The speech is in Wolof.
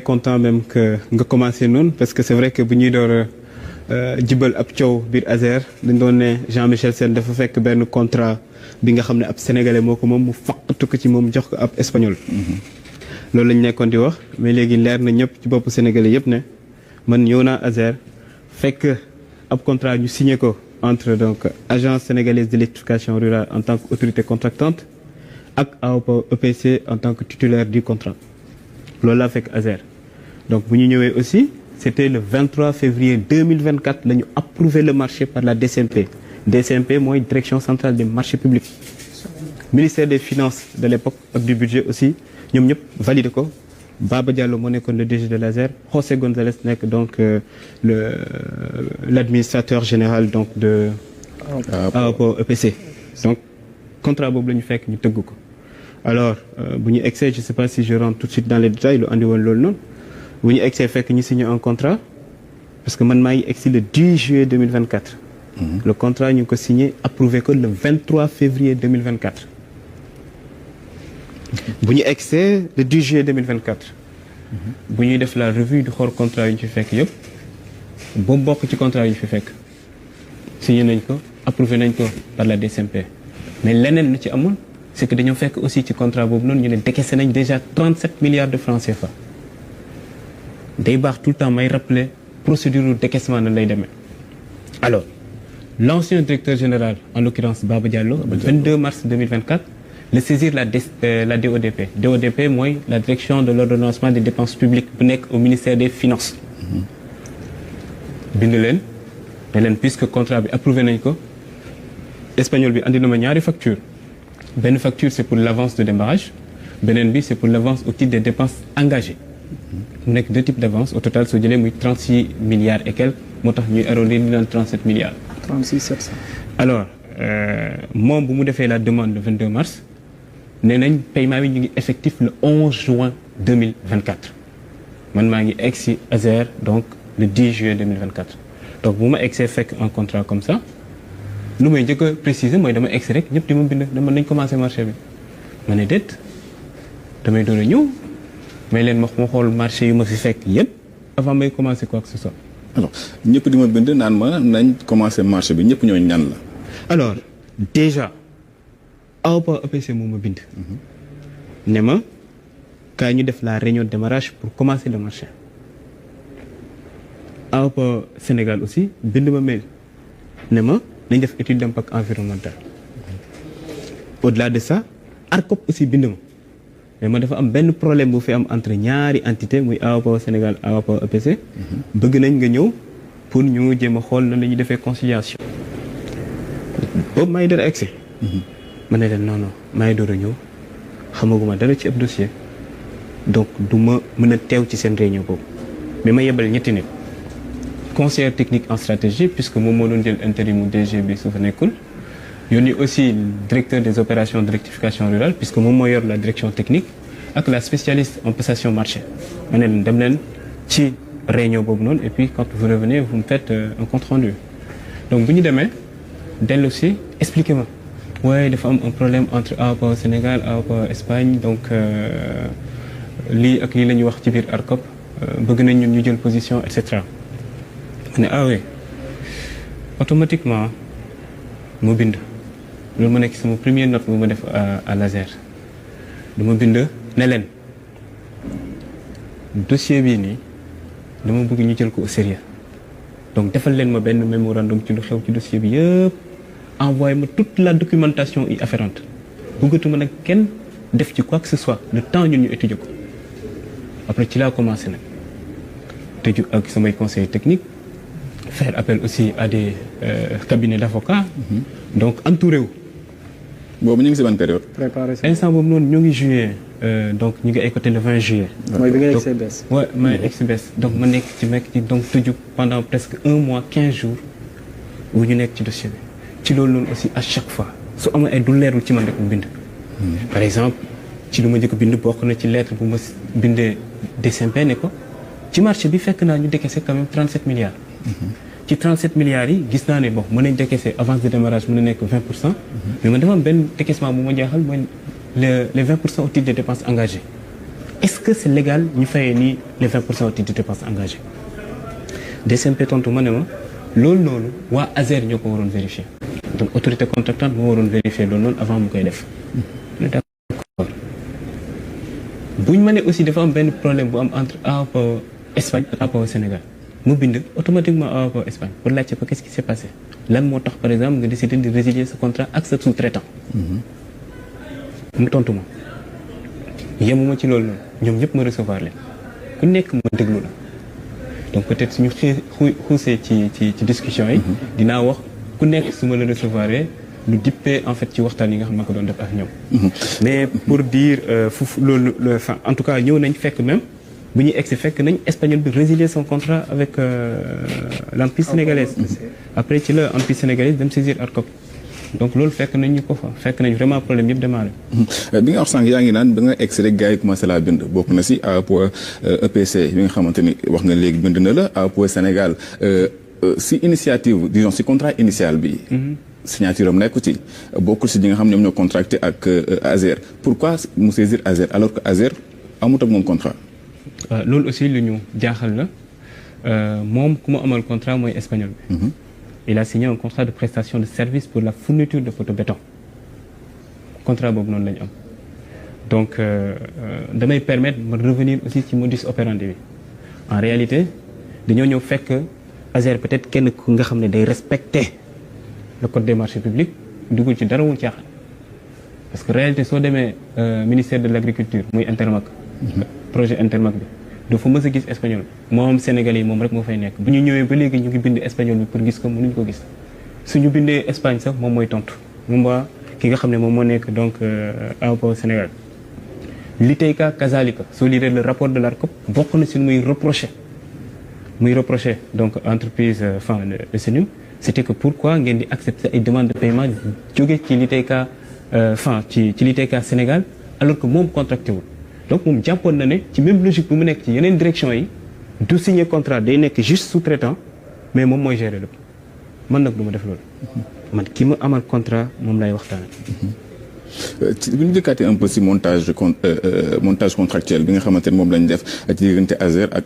content même que nga commencé noonu parce que c'est vrai que bu ñuy door jibal ab coow biir Azer dañ doon ne Jean-Michel Sène dafa fekk benn contrat bi nga xam ne ab sénégalais moo ko moom mu faqatu ko ci moom jox ko ab espagnol. loolu lañ nekkoon di wax mais léegi leer na ñëpp ci bopp sénégalais yëpp ne man ñëw naa Azer fekk ab contrat ñu signé ko entre donc agence sénégalaise d'électrification rurale en tant qu'autorité contractante ak AOPA EPC en tant que titulaire du contrat loolu laa fekk Azer donc bu ñu ñëwee aussi c'était le 23 février 2024 la ñu approuvé le marché par la DCMP. DCMP mooy direction centrale des marchés publics ministère des finances de l'époque ak du budget aussi ñoom ñëpp validé ko Baba Diallo moo nekkoon le DG de l'Azer José González nekk donc l'administrateur général donc de AOPA EPC donc contrat boobu la ñu fekk ñu tëgg ko alors bu ñu egsee je sais pas si je rentre tout de suite dans les détails lu andi woon loolu noonu bu ñu egsee fekk ñu signé un contrat parce que man maa ngi egsi le 10 juillet 2024 le contrat ñu ngi ko signé approuvé ko le 23 février 2024 bu ñu egsee le 10 juillet 2024 bu ñuy def la revue du xool contrat yu ñu fi fekk yëpp boobu bokk ci contrat yu ñu fi fekk signé nañ ko approuvé nañ ko par la DCMP mais leneen lu ci amul c'est que dañoo fekk aussi ci contrat boobu noonu ñu ne décaissé nañ déjà 37 milliards de francs CFA day baax tout le temps may rappeler procédure de décaissement na lay demee alors l'ancien directeur général en l'occurrence Baba Diallo le 22 mars 2024 le saisir la DODP DODP mooy la direction de l'ordonnancement des dépenses publiques bu nekk au ministère des finances bind leen ne leen puisque contrat bi approuvé nañ ko espagnol bi andi na ma ñaari facture benn facture c'est pour l'avance de démarrage beneen bi c'est pour l'avance au titre des dépenses engagées mu nekk deux types d'avance au total soo jëlee muy 36 milliards et quelques moo tax ñuy arrondir di naan 37 milliards 36 700 alors moom bu mu defee la demande le 22 mars nee nañ paiement bi ñu ngi effectif le 11 juin 2024 man maa ngi egg si Azer donc le 10 juillet 2024 donc bu ma egsee fekk un contrat comme ça lu may njëkk a préciser mooy dama egsi rek ñëpp di ma bind dama nañ commencé marché bi ma ne déet damay doon a ñëw mais leen ma xool marché yu ma fi fekk yëpp avant may commencer quoi que ce soit. alors ñëpp di ma bind naan ma nañ commencer marché bi ñëpp ñoo ñan la. alors déjà AOPA EPC moo ma bind. ne ma kaay ñu def la réunion de démarrage pour commencer le marché. AOPA Sénégal aussi bind ma mail ne ma nañ def étude d'impact environnemental. au-delà de ça ARCOP aussi bind ma. mais ma dafa am benn problème bu fi am entre ñaari entité muy AOPA Sénégal AOPA EPC. bëgg nañ nga ñëw pour ñu jéem a xool na la ñuy defee conciliation. boobu maa ngi door a egsi. ma ne leen non non maa ngi door a ñëw xamaguma dara ci ab dossier donc du ma mën a teew ci seen réunion boobu mais ma yebal ñetti nit. conseiller technique en stratégie puisque moom moo doon jël intérim DG bi su fa nekkul. yónni aussi directeur des opérations de rectification rurale puisque moom moo yor la direction technique ak la spécialiste en passation marché ma ne leen dem leen ci réunion boobu noonu et puis quand vous revenez vous me faites un compte rendu donc bu ñu demee dellu si expliquez moi waaye dafa am un problème entre AOPA Sénégal AOPA Espagne donc lii ak lii la ñuy wax ci biir ARCOP bëgg nañ ñun ñu jël position et cetera ma ne ah oui automatiquement mu bind loolu ma nekk sama première note bu ma def à l'Azer dama bind ne leen dossier bii nii dama bëgg ñu jël ko au sérieux donc defal leen ma benn mémorandum ci lu xew ci dossier bi yëpp envoyé ma toute la documentation y afférente bëggatuma nag kenn def ci quoi que ce soit le temps ñun ñu étudier ko après ci laa commencé nag tëju ak samay conseils techniques faire appel aussi à des cabinets d'avocats. donc entouré wu. boobu ñu ngi si ban période. préparation instant boobu noonu ñu ngi juillet donc ñu ngi ay côté le 20 juillet. mooy bi nga egg CBS. ouais mooy ex-CBS donc ma nekk ci donc tëju pendant presque 1 mois 15 jours wu ñu nekk ci dossier bi ci loolu noonu aussi à chaque fois su amee ay du leerul ci man rek mu bind. par exemple ci lu ma njëkk bind bokk na ci lettre bu ma bindee DCMP ne ko ci marché bi fekk naa ñu décaissé quand même 37 milliards. ci 37 milliards yi gis naa ne bon mën nañ décaisser avance de démarrage mën na nekk 20%. mais man dafa am benn décaissement bu ma jaaxal mooy les 20% au titre des dépenses engagées. est-ce que c'est légal ñu fayee nii les 20% de dépenses engagées DCMP tontu ma ne ma loolu noonu waa ASER ñoo ko waroon vérifier donc autorité contractante moo waroon vérifier loolu noonu avant mu koy def d'accord buñ ma ne aussi dafa am benn problème bu am entre AOPA Espagne ak AOPA Sénégal mu bind automatiquement AOPA Espagne pour laajte ko qu'est-ce qui s'est passé lan moo tax par exemple nga décider de résilier ce contrat ak sa sous-traitant mu tontu ma yemuma ci loolu noonu ñoom ñëpp ma recevoir leen ku nekk ma déglu la donc peut-être suñu xuusee ci discussion yi dinaa wax ku nekk su ma la recevoir lu dippee en fait ci waxtaan yi nga xam ne ko doon def ak ñoom mais pour dire foofu loolu enfin en tout cas ñëw nañ fekk même bu ñuy egsi fekk nañ espagnol bi résilier son contrat avec l'entreprise sénégalaise après ci la entreprise sénégalaise dem saisir ARCOP donc loolu fekk nañ ñu ko fa fekk nañ vraiment problème yëpp démarré. bi nga wax sànq yaa ngi naan ba nga egsi rek gars yi commencé laa bind bokk na si AOPA EPC bi nga xamante ni wax nga léegi bind na la AOPA Sénégal si initiative disons si contrat initial bi. signature am nekku ci bokkul si ñi nga xam ñoom ñoo contracté ak ASER pourquoi mu saisir ASER alors que ASER amut ak moom contrat. loolu aussi lu ñu jaaxal la moom ku ma amal contrat mooy espagnol bi. Il a signé un contrat de prestation de service pour la fourniture de photobéton contrat boobu noonu la ñu am donc damay permettre ma revenir aussi ci modus operandi bi en réalité dañoo ñëw fekk ASER peut-être kenn ku nga xam ne day respecter le code des marchés publics dugul ci dara woon caaxaan parce que réalité soo demee ministère de l'agriculture muy Intermac projet Intermac bi doo fa mës a gis espagnol moom Sénégalais yi moom rek moo fay nekk bu ñu ñëwee ba léegi ñu ngi bind espagnol bi pour gis ko mënuñu ko gis suñu bindee Espagne sax moom mooy tontu moom waa ki nga xam ne moom moo nekk donc AOPA Sénégal l'ITEICA kazalika soo lire le rapport de l'ARCOP bokk na si lu muy reprocher donc entreprise enfin le CNUM c'était que pourquoi ngeen di accepter ay demandes de paiement jóge ci l'ITEICA enfin ci l'ITEICA Sénégal alors que moom contracté wul donc moom jàppoon na ne ci même logique bu mu nekk ci yeneen direction yi du signer contrat day nekk juste sous-traitant mais moom mooy gérer lépp man nag du ma def loolu man ki ma amal contrat moom lay waxtaan. bu ñu jëkkaatee un peu si montage contractuel bi nga xamante ne moom lañ def ci diggante ASER ak